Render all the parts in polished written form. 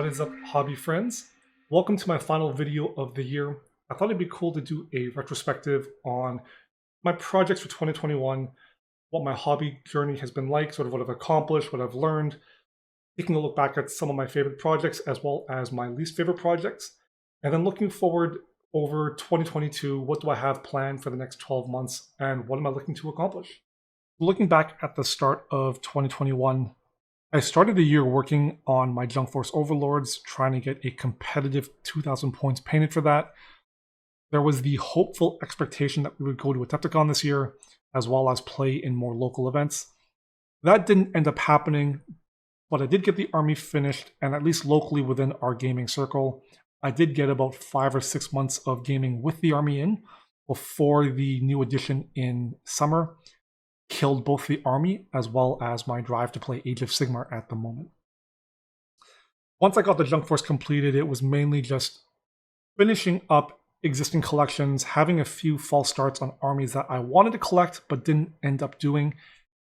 What is up, hobby friends? Welcome to my final video of the year. I thought it'd be cool to do a retrospective on my projects for 2021, what my hobby journey has been like, sort of what I've accomplished, what I've learned, taking a look back at some of my favorite projects as well as my least favorite projects, and then looking forward over 2022, what do I have planned for the next 12 months and what am I looking to accomplish? Looking back at the start of 2021, I started the year working on my Junk Force Overlords, trying to get a competitive 2,000 points painted for that. There was the hopeful expectation that we would go to Adepticon this year, as well as play in more local events. That didn't end up happening, but I did get the army finished, and at least locally within our gaming circle, I did get about 5 or 6 months of gaming with the army in before the new edition in summer killed both the army as well as my drive to play Age of Sigmar at the moment. Once I got the Junk Force completed, it was mainly just finishing up existing collections, having a few false starts on armies that I wanted to collect but didn't end up doing,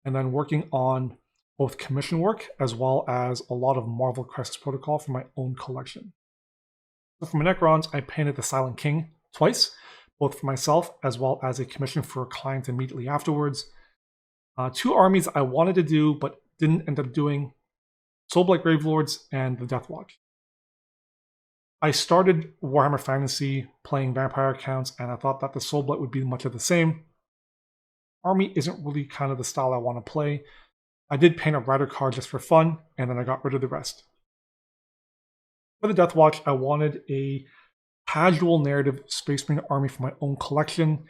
and then working on both commission work as well as a lot of Marvel Crisis Protocol for my own collection. So for my Necrons, I painted the Silent King twice, both for myself as well as a commission for a client immediately afterwards. Two armies I wanted to do but didn't end up doing: Soulblight Gravelords and the Deathwatch. I started Warhammer Fantasy playing vampire accounts, and I thought that the Soulblight would be much of the same. Army isn't really kind of the style I want to play. I did paint a Rider card just for fun, and then I got rid of the rest. For the Deathwatch, I wanted a casual narrative Space Marine army for my own collection.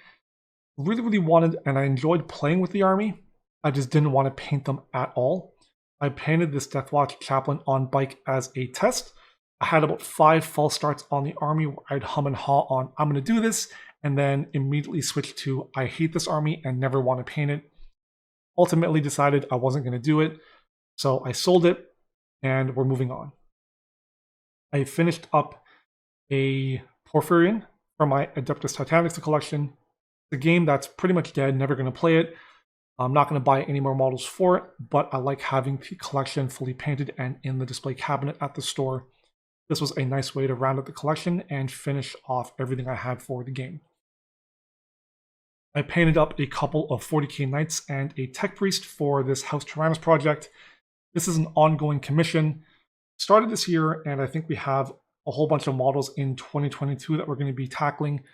Really wanted, and I enjoyed playing with the army. I just didn't want to paint them at all. I painted this Deathwatch Chaplain on bike as a test. I had about 5 false starts on the army where I'd hum and haw on, I'm going to do this, and then immediately switched to, I hate this army and never want to paint it. Ultimately decided I wasn't going to do it, so I sold it, and we're moving on. I finished up a Porphyrion for my Adeptus Titanicus collection. The game that's pretty much dead, never going to play it. I'm not going to buy any more models for it, but I like having the collection fully painted and in the display cabinet at the store. This was a nice way to round out the collection and finish off everything I had for the game. I painted up a couple of 40k Knights and a Tech Priest for this House Tyrannus project. This is an ongoing commission. Started this year, and I think we have a whole bunch of models in 2022 that we're going to be tackling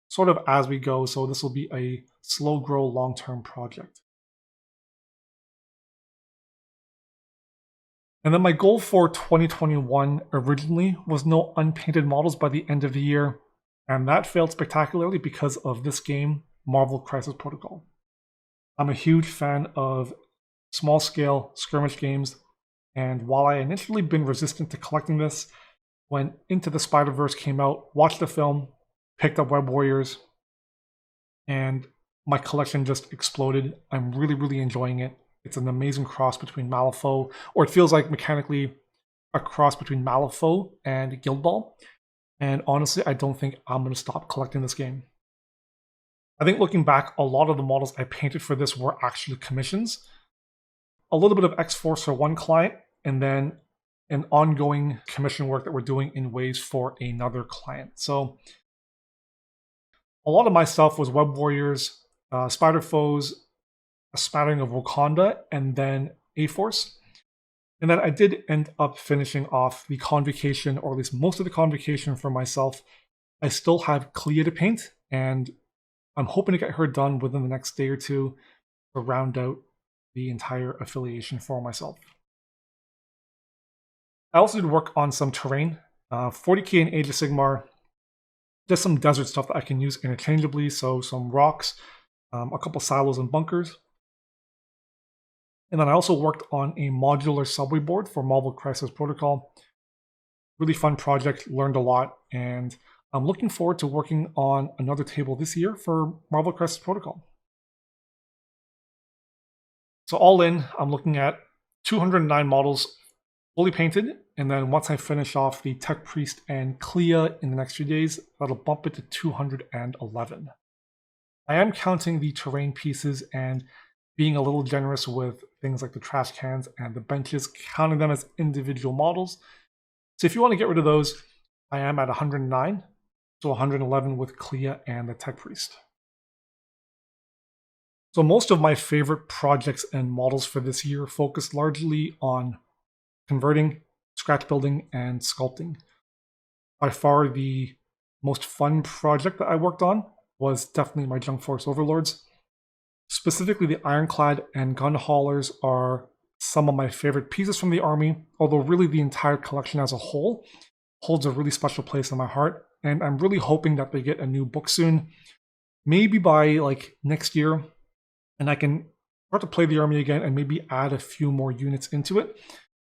sort of as we go, so this will be a slow grow long-term project. And then my goal for 2021 originally was no unpainted models by the end of the year, and that failed spectacularly because of this game, Marvel Crisis Protocol. I'm a huge fan of small-scale skirmish games, and while I initially been resistant to collecting this, when Into the Spider-Verse came out, watched the film, picked up Web Warriors, and my collection just exploded. I'm really enjoying it. It's an amazing cross between Malifaux, or it feels like mechanically a cross between Malifaux and Guild Ball. And honestly, I don't think I'm going to stop collecting this game. I think looking back, a lot of the models I painted for this were actually commissions. A little bit of X-Force for one client, and then an ongoing commission work that we're doing in waves for another client. So a lot of my stuff was Web Warriors, Spider Foes, a spattering of Wakanda, and then A-Force. And then I did end up finishing off the Convocation, or at least most of the Convocation for myself. I still have Clea to paint, and I'm hoping to get her done within the next day or two to round out the entire affiliation for myself. I also did work on some terrain, 40k in Age of Sigmar, just some desert stuff that I can use interchangeably, so some rocks, a couple silos and bunkers. And then I also worked on a modular subway board for Marvel Crisis Protocol. Really fun project, learned a lot, and I'm looking forward to working on another table this year for Marvel Crisis Protocol. So all in, I'm looking at 209 models fully painted, and then once I finish off the Tech Priest and Clea in the next few days, that'll bump it to 211. I am counting the terrain pieces and being a little generous with things like the trash cans and the benches, counting them as individual models. So if you want to get rid of those, I am at 109, so 111 with Clea and the Tech Priest. So most of my favorite projects and models for this year focused largely on converting, scratch building, and sculpting. By far the most fun project that I worked on was definitely my Junk Force Overlords. Specifically, the Ironclad and Gun Haulers are some of my favorite pieces from the army, although really the entire collection as a whole holds a really special place in my heart, and I'm really hoping that they get a new book soon, maybe by like next year, and I can start to play the army again and maybe add a few more units into it,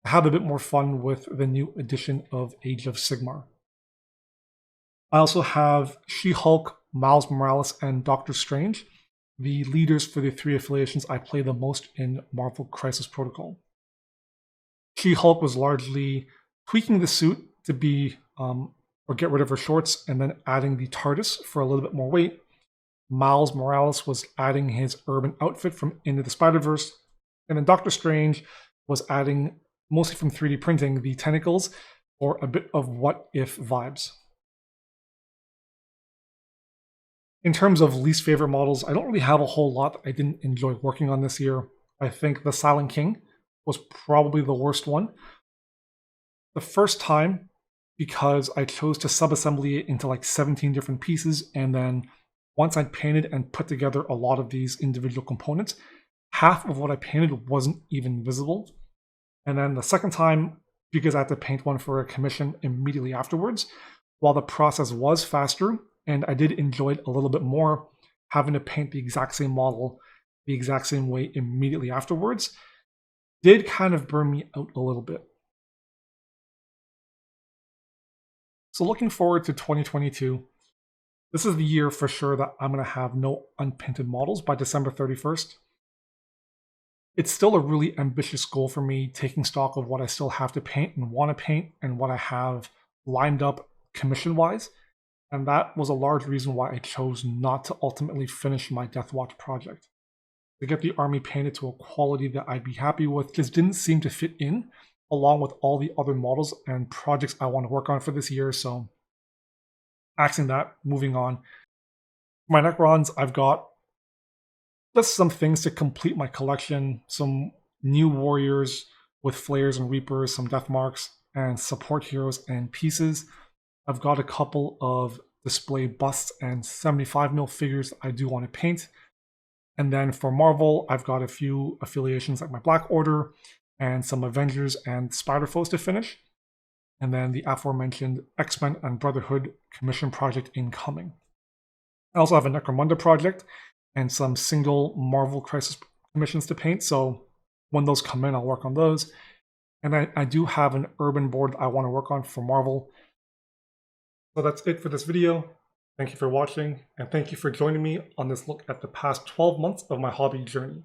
have a bit more fun with the new edition of Age of Sigmar. I also have She-Hulk, Miles Morales, and Doctor Strange, the leaders for the 3 affiliations I play the most in Marvel Crisis Protocol. She-Hulk was largely tweaking the suit to be, or get rid of her shorts, and then adding the TARDIS for a little bit more weight. Miles Morales was adding his urban outfit from Into the Spider-Verse, and then Doctor Strange was adding, mostly from 3D printing, the tentacles for a bit of what-if vibes. In terms of least favorite models, I don't really have a whole lot that I didn't enjoy working on this year. I think the Silent King was probably the worst one. The first time, because I chose to sub-assembly it into like 17 different pieces, and then once I'd painted and put together a lot of these individual components, half of what I painted wasn't even visible. And then the second time, because I had to paint one for a commission immediately afterwards, while the process was faster, and I did enjoy it a little bit more, having to paint the exact same model the exact same way immediately afterwards did kind of burn me out a little bit. So looking forward to 2022, this is the year for sure that I'm going to have no unpainted models by December 31st. It's still a really ambitious goal for me, taking stock of what I still have to paint and want to paint and what I have lined up commission-wise. And that was a large reason why I chose not to ultimately finish my Deathwatch project. To get the army painted to a quality that I'd be happy with just didn't seem to fit in, along with all the other models and projects I want to work on for this year, so axing that, moving on. For my Necrons, I've got just some things to complete my collection, some new warriors with flares and reapers, some death marks, and support heroes and pieces. I've got a couple of display busts and 75mm figures I do want to paint. And then for Marvel, I've got a few affiliations like my Black Order and some Avengers and Spider-Foes to finish. And then the aforementioned X-Men and Brotherhood commission project incoming. I also have a Necromunda project and some single Marvel Crisis commissions to paint. So when those come in, I'll work on those. And I do have an urban board I want to work on for Marvel. So that's it for this video. Thank you for watching, and thank you for joining me on this look at the past 12 months of my hobby journey.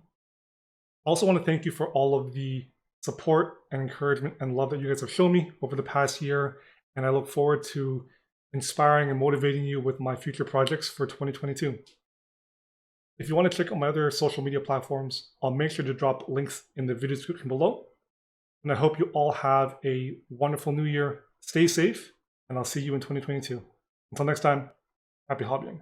I also want to thank you for all of the support and encouragement and love that you guys have shown me over the past year, and I look forward to inspiring and motivating you with my future projects for 2022. If you want to check out my other social media platforms, I'll make sure to drop links in the video description below. And I hope you all have a wonderful new year. Stay safe, and I'll see you in 2022. Until next time, happy hobbying.